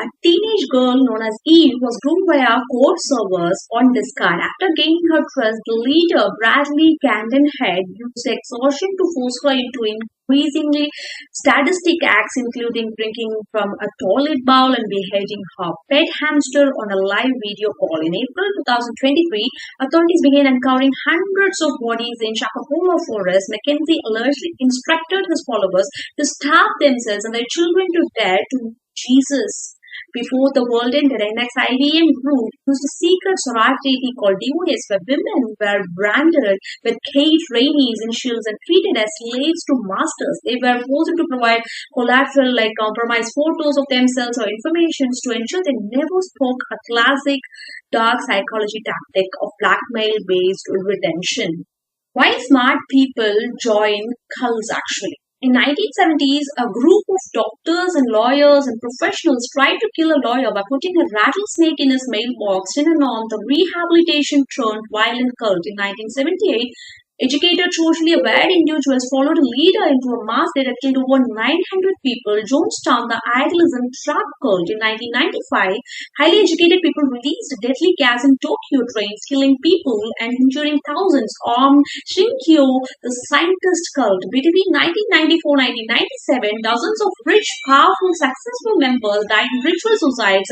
A teenage girl known as Eve was groomed by our court servers on Discard. After gaining her trust, the leader, Bradley Candenhead, used extortion to force her into increasingly sadistic acts, including drinking from a toilet bowl and beheading her pet hamster on a live video call. In April 2023, authorities began uncovering hundreds of bodies in Shakahola Forest. Mackenzie allegedly instructed his followers to starve themselves and their children to death to Jesus. Before the world ended, an ex-IBM group used a secret sorority called DOS where women were branded with Kate Rainey's initials and treated as slaves to masters. They were forced to provide collateral like compromised photos of themselves or information to ensure they never spoke, a classic dark psychology tactic of blackmail-based retention. Why smart people join cults actually? In 1970s, a group of doctors and lawyers and professionals tried to kill a lawyer by putting a rattlesnake in his mailbox in and on the rehabilitation turned violent cult. In 1978, educated, socially aware individuals followed a leader into a mass that had killed over 900 people. Jonestown, the idealism trap cult. In 1995, highly educated people released deadly gas in Tokyo trains, killing people and injuring thousands. Armed Shinkyo, the scientist cult. Between 1994-1997, dozens of rich, powerful, successful members died in ritual suicides.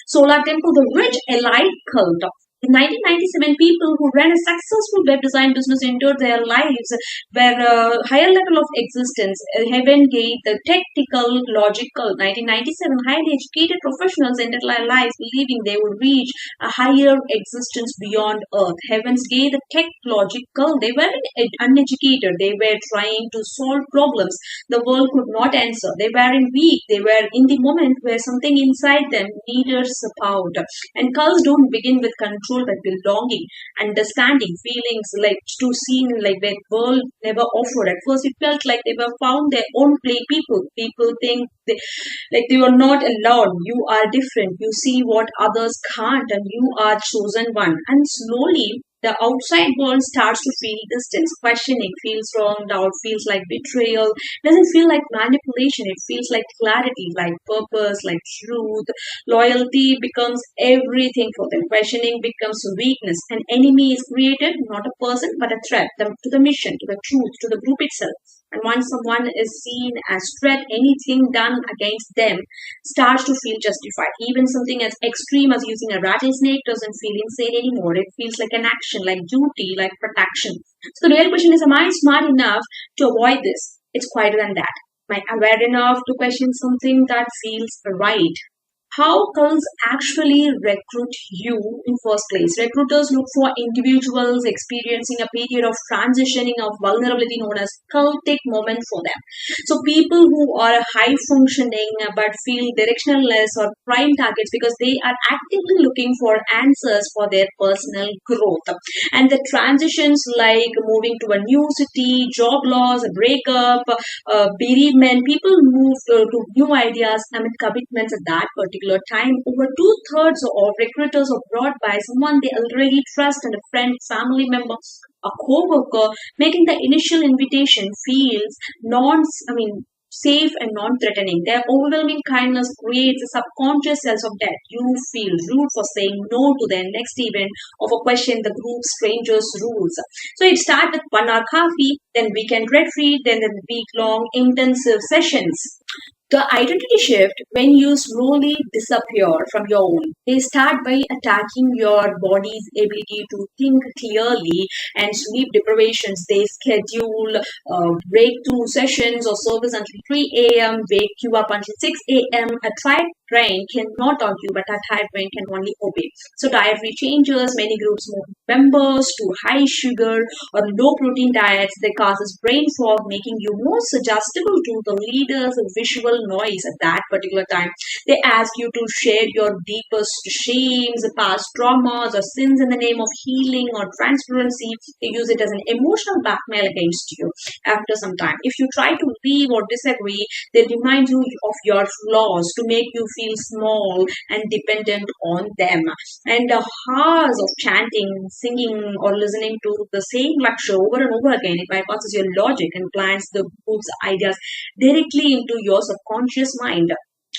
Solar Temple, the rich elite cult. In 1997, people who ran a successful web design business entered their lives were a higher level of existence. Heaven Gate, the technical, logical. 1997, highly educated professionals entered their lives believing they would reach a higher existence beyond Earth. Heaven's Gate, the tech logical. They weren't uneducated. They were trying to solve problems the world could not answer. They weren't weak. They were in the moment where something inside them needed support. And cults don't begin with control but belonging, understanding, feelings like to seen like the world never offered. At first, it felt like they were found their own play people. People think they were not alone. You are different. You see what others can't, and you are chosen one. And slowly, the outside world starts to feel distance, questioning, feels wrong, doubt, feels like betrayal, doesn't feel like manipulation, it feels like clarity, like purpose, like truth. Loyalty becomes everything for them. Questioning becomes weakness. An enemy is created, not a person, but a threat to the mission, to the truth, to the group itself. And once someone is seen as threat, anything done against them starts to feel justified. Even something as extreme as using a rattlesnake doesn't feel insane anymore. It feels like an action, like duty, like protection. So the real question is, am I smart enough to avoid this? It's quieter than that. Am I aware enough to question something that feels right? How cults actually recruit you in first place? Recruiters look for individuals experiencing a period of transitioning of vulnerability known as cultic moment for them. So people who are high functioning but feel directionless or prime targets because they are actively looking for answers for their personal growth. And the transitions like moving to a new city, job loss, a breakup, bereavement, people move to new ideas amid commitments at that particular time. Over 2/3 of recruiters are brought by someone they already trust and a friend, family member, a co-worker, making the initial invitation feels safe and non-threatening. Their overwhelming kindness creates a subconscious sense of debt. You feel rude for saying no to their next event or for questioning the group's strangers' rules. So it starts with 1 hour coffee, then weekend retreat, then the week-long intensive sessions. The identity shift when you slowly disappear from your own. They start by attacking your body's ability to think clearly and sleep deprivations. They schedule breakthrough sessions or service until 3 a.m., wake you up until 6 a.m. A tired brain cannot argue, but a tired brain can only obey. So dietary changes, many groups move members to high sugar or low protein diets. They causes brain fog, making you more suggestible to the leader's visual noise at that particular time. They ask you to share your deepest shames, past traumas, or sins in the name of healing or transparency. They use it as an emotional blackmail against you after some time. If you try to leave or disagree, they remind you of your flaws to make you feel small and dependent on them. And hours of chanting, singing, or listening to the same lecture over and over again, it bypasses your logic and plants the group's ideas directly into your subconscious mind.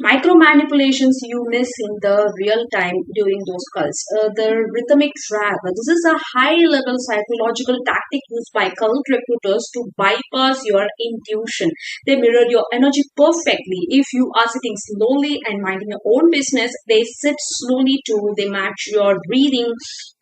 Micro manipulations you miss in the real time during those cults. The rhythmic trap. This is a high level psychological tactic used by cult recruiters to bypass your intuition. They mirror your energy perfectly. If you are sitting slowly and minding your own business, they sit slowly too. They match your breathing,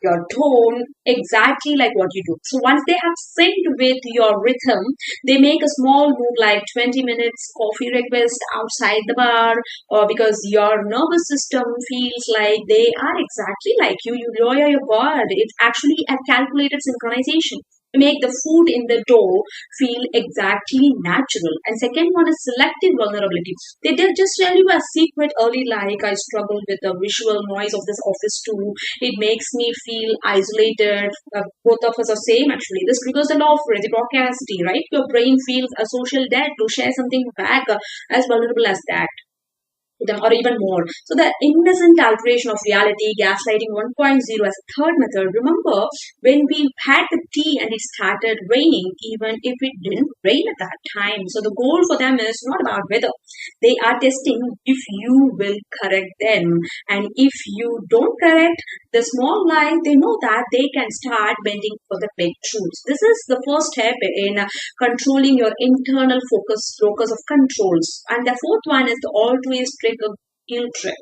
your tone, exactly like what you do. So once they have synced with your rhythm, they make a small move like 20 minutes coffee request outside the bar, or because your nervous system feels like they are exactly like you lower your guard. It's actually a calculated synchronization to make the food in the dough feel exactly natural. And second one is selective vulnerability. They just tell you a secret early, like I struggle with the visual noise of this office too. It makes me feel isolated. Both of us are same actually. This triggers the law of reciprocity, right? Your brain feels a social debt to share something back as vulnerable as that them or even more. So the innocent alteration of reality, gaslighting 1.0 as a third method. Remember when we had the tea and it started raining, even if it didn't rain at that time. So the goal for them is not about weather. They are testing if you will correct them. And if you don't correct the small lie, they know that they can start bending for the big truths. This is the first step in controlling your internal locus of controls. And the fourth one is the always trigger guilt trip.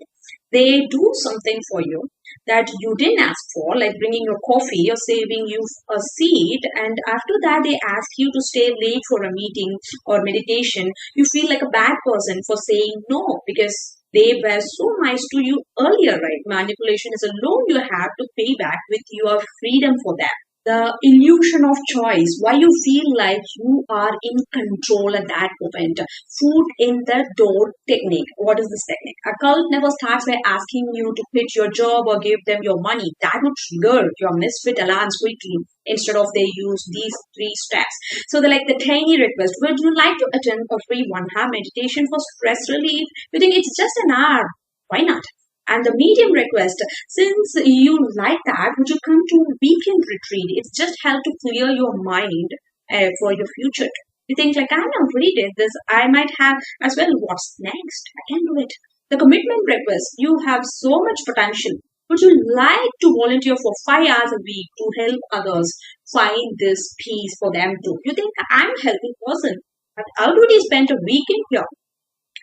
They do something for you that you didn't ask for, like bringing your coffee or saving you a seat, and after that they ask you to stay late for a meeting or meditation. You feel like a bad person for saying no because they were so nice to you earlier, right? Manipulation is a loan you have to pay back with your freedom for that. The illusion of choice, why you feel like you are in control at that moment. Food in the door technique. What is this technique? A cult never starts by asking you to quit your job or give them your money. That would trigger your misfit alarms quickly. Instead of they use these three steps. So they're like the tiny request. Would you like to attend a free 1 hour meditation for stress relief? You think it's just an hour. Why not? And the medium request, since you like that, would you come to weekend retreat? It's just help to clear your mind for your future. You think like, I already did this. I might have as well. What's next? I can do it. The commitment request, you have so much potential. Would you like to volunteer for 5 hours a week to help others find this peace for them too? You think I'm a healthy person, but how do they spend a weekend here?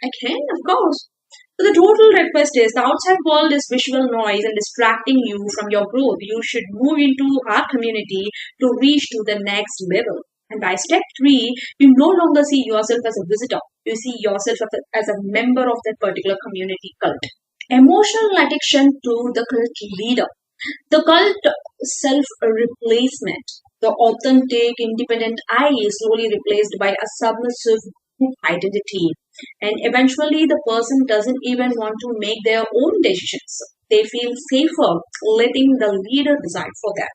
I can, of course. So the total request is the outside world is visual noise and distracting you from your growth. You should move into our community to reach to the next level. And by step 3, you no longer see yourself as a visitor. You see yourself as a member of that particular community cult. Emotional addiction to the cult leader. The cult self-replacement. The authentic, independent I is slowly replaced by a submissive group identity. And eventually, the person doesn't even want to make their own decisions. They feel safer letting the leader decide for them.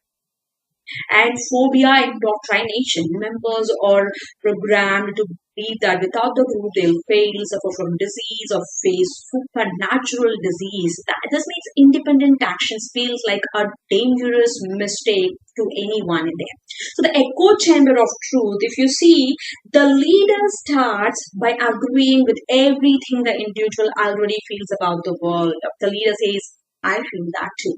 And phobia indoctrination. Members are programmed to believe that without the group they'll fail, suffer from disease, or face supernatural disease. This makes independent actions feels like a dangerous mistake to anyone in there. So the echo chamber of truth, if you see, the leader starts by agreeing with everything the individual already feels about the world. The leader says, I feel that too.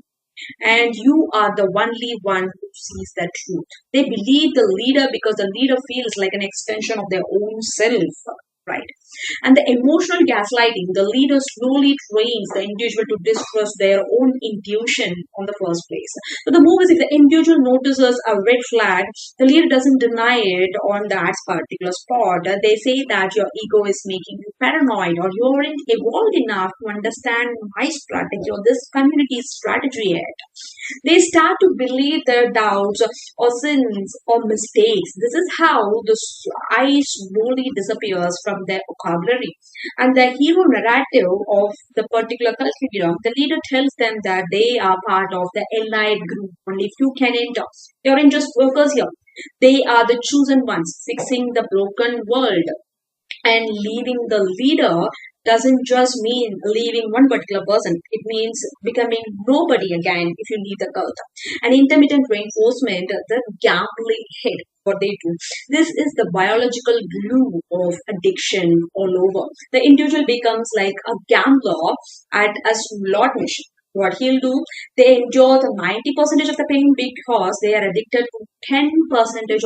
And you are the only one who sees the truth. They believe the leader because the leader feels like an extension of their own self, right? And the emotional gaslighting, the leader slowly trains the individual to distrust their own intuition on the first place. So the move is if the individual notices a red flag, the leader doesn't deny it on that particular spot. They say that your ego is making you paranoid or you aren't evolved enough to understand my strategy or this community's strategy yet. They start to believe their doubts or sins or mistakes. This is how the I slowly disappears from their vocabulary. And the hero narrative of the particular curriculum, the leader tells them that they are part of the allied group. Only few can enter. They aren't just workers here. They are the chosen ones, fixing the broken world and leaving the leader doesn't just mean leaving one particular person. It means becoming nobody again if you leave the cult. And intermittent reinforcement, the gambling hit, what they do. This is the biological glue of addiction all over. The individual becomes like a gambler at a slot machine. What he'll do, they endure the 90% of the pain because they are addicted to 10%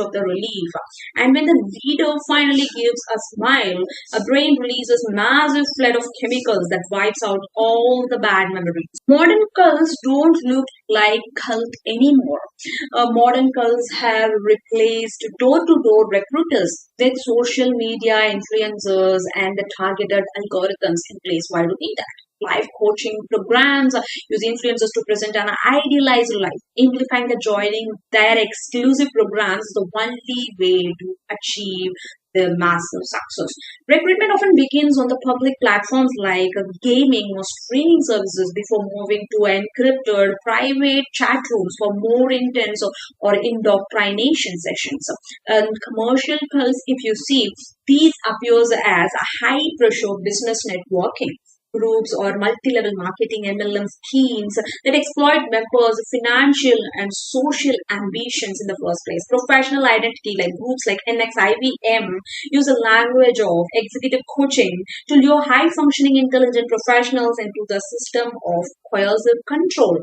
of the relief. And when the leader finally gives a smile, a brain releases massive flood of chemicals that wipes out all the bad memories. Modern cults don't look like cult anymore. Modern cults have replaced door-to-door recruiters with social media influencers and the targeted algorithms in place. Why do we need that? Life coaching programs use influencers to present an idealized life, amplifying the joining their exclusive programs is the only way to achieve the massive success. Recruitment often begins on the public platforms like gaming or streaming services before moving to encrypted private chat rooms for more intense or indoctrination sessions. And commercial cults, if you see, these appears as a high pressure business networking groups or multi-level marketing MLM schemes that exploit members' financial and social ambitions in the first place. Professional identity like groups like NXIVM use a language of executive coaching to lure high-functioning intelligent professionals into the system of coercive control.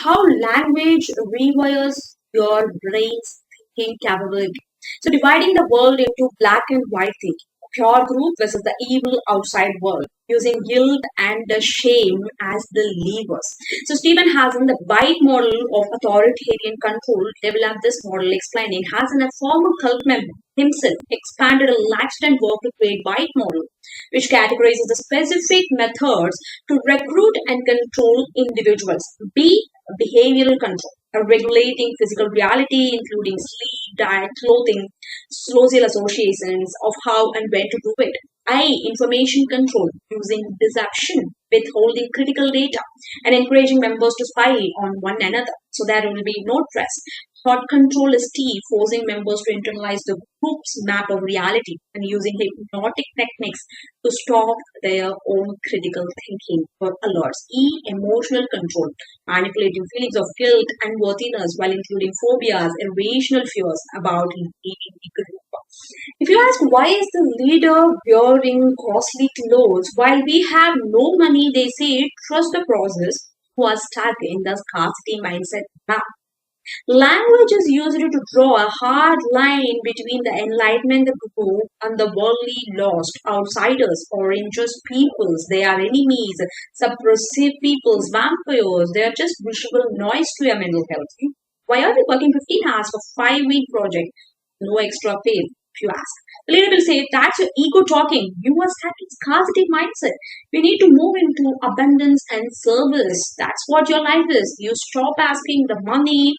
How language rewires your brain's thinking capability. So dividing the world into black and white thinking, pure group versus the evil outside world, using guilt and the shame as the levers. So Stephen Hassan, the white model of authoritarian control, developed this model explaining Hassan, a former cult member himself, expanded a lifetime work to create white model, which categorizes the specific methods to recruit and control individuals. B. Behavioral control, regulating physical reality, including sleep, diet, clothing, social associations of how and when to do it. I. Information control, using deception, withholding critical data, and encouraging members to spy on one another so there will be no trust. Thought control is T, forcing members to internalize the group's map of reality and using hypnotic techniques to stop their own critical thinking or alerts. E. Emotional control, manipulating feelings of guilt and worthiness while including phobias, irrational fears about leaving the group. If you ask why is the leader wearing costly clothes while we have no money, they say trust the process who are stuck in the scarcity mindset now. Language is used to draw a hard line between the enlightenment group and the worldly lost outsiders or unjust peoples. They are enemies, suppressive peoples, vampires. They are just visual noise to your mental health. Why are we working 15 hours for 5-week project? No extra pay, if you ask. The leader will say, that's your ego talking. You are stuck in scarcity mindset. We need to move into abundance and service. That's what your life is. You stop asking the money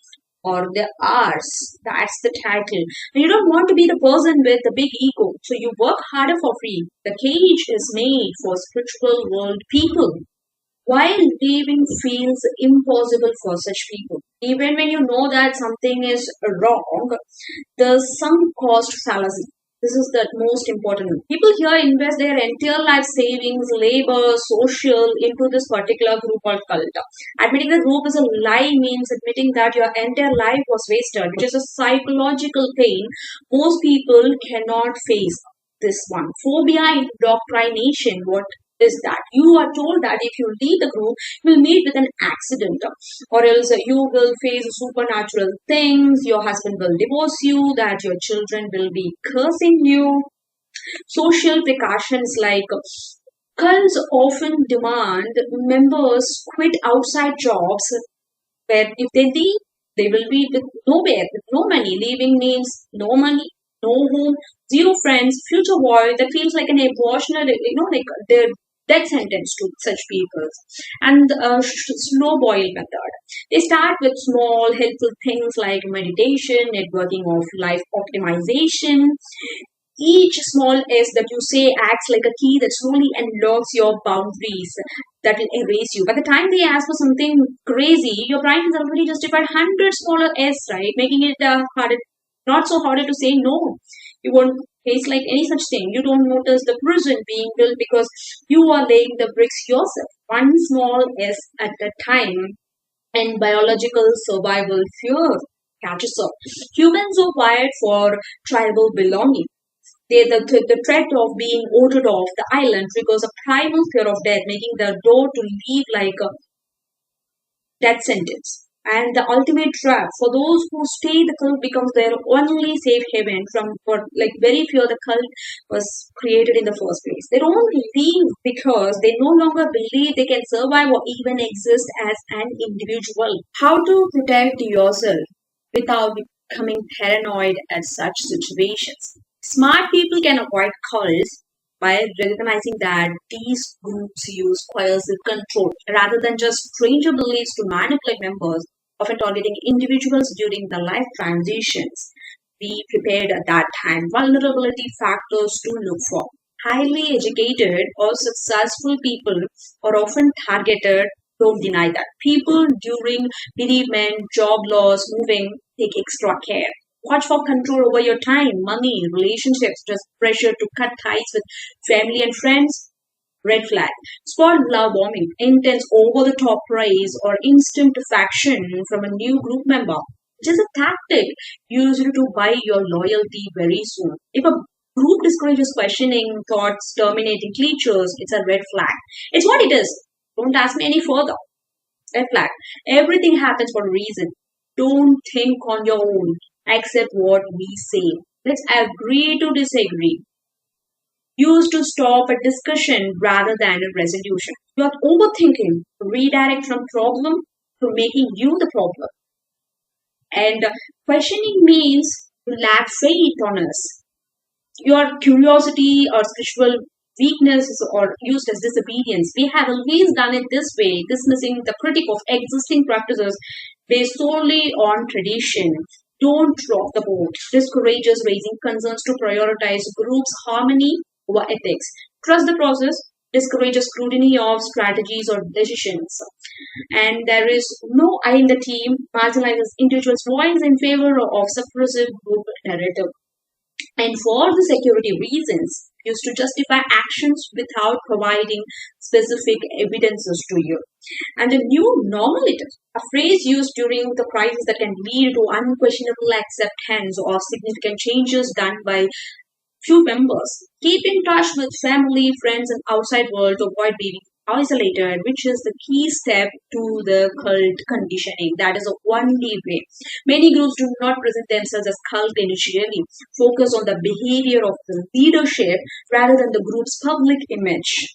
or the hours. That's the title. And you don't want to be the person with the big ego. So you work harder for free. The cage is made for spiritual world people. While leaving feels impossible for such people, even when you know that something is wrong, the sunk cost fallacy. This is the most important. People here invest their entire life savings, labor, social into this particular group called cult. Admitting the group is a lie means admitting that your entire life was wasted, which is a psychological pain most people cannot face. This one. Phobia indoctrination. What is that? You are told that if you leave the group, you will meet with an accident, or else you will face supernatural things, your husband will divorce you, that your children will be cursing you. Social precautions like cults often demand members quit outside jobs where if they leave, they will be with nowhere, with no money. Leaving means no money, no home, zero friends, future void. That feels like an abortion, like they're death sentence to such people. And slow boil method. They start with small, helpful things like meditation, networking of life optimization. Each small S that you say acts like a key that slowly unlocks your boundaries that will erase you. By the time they ask for something crazy, your brain has already justified 100 smaller S, right? Making it harder, not so harder to say no. You won't case like any such thing. You don't notice the prison being built because you are laying the bricks yourself. One small S at a time, and biological survival fear catches up. Humans are wired for tribal belonging. The threat of being ordered off the island triggers a primal fear of death, making the door to leave like a death sentence. And the ultimate trap for those who stay, the cult becomes their only safe haven from for like very few the cult was created in the first place. They don't leave because they no longer believe they can survive or even exist as an individual. How to protect yourself without becoming paranoid at such situations? Smart people can avoid cults by recognizing that these groups use coercive control rather than just stranger beliefs to manipulate members, often targeting individuals during the life transitions. Be prepared at that time. Vulnerability factors to look for. Highly educated or successful people are often targeted. Don't deny that. People during bereavement, job loss, moving take extra care. Watch for control over your time, money, relationships, just pressure to cut ties with family and friends. Red flag. Spot love bombing, intense over the top praise, or instant affection from a new group member. It is a tactic used to buy your loyalty very soon. If a group discourages questioning, thoughts, terminating teachers, it's a red flag. It's what it is. Don't ask me any further. Red flag. Everything happens for a reason. Don't think on your own. Accept what we say. Let's agree to disagree. Used to stop a discussion rather than a resolution. You are overthinking. Redirect from problem to making you the problem. And questioning means you lack faith on us. Your curiosity or spiritual weakness or used as disobedience. We have always done it this way, dismissing the critique of existing practices based solely on tradition. Don't rock the boat. Discourages raising concerns to prioritize groups' harmony over ethics. Trust the process. Discourages scrutiny of strategies or decisions. And there is no I in the team. Marginalizes individuals' voice in favor of suppressive group narrative. And for the security reasons, used to justify actions without providing specific evidences to you. And the new normality, a phrase used during the crisis that can lead to unquestionable acceptance or significant changes done by few members. Keep in touch with family, friends, and outside world to avoid being isolated, which is the key step to the cult conditioning. That is the only way. Many groups do not present themselves as cult initially, focus on the behavior of the leadership rather than the group's public image.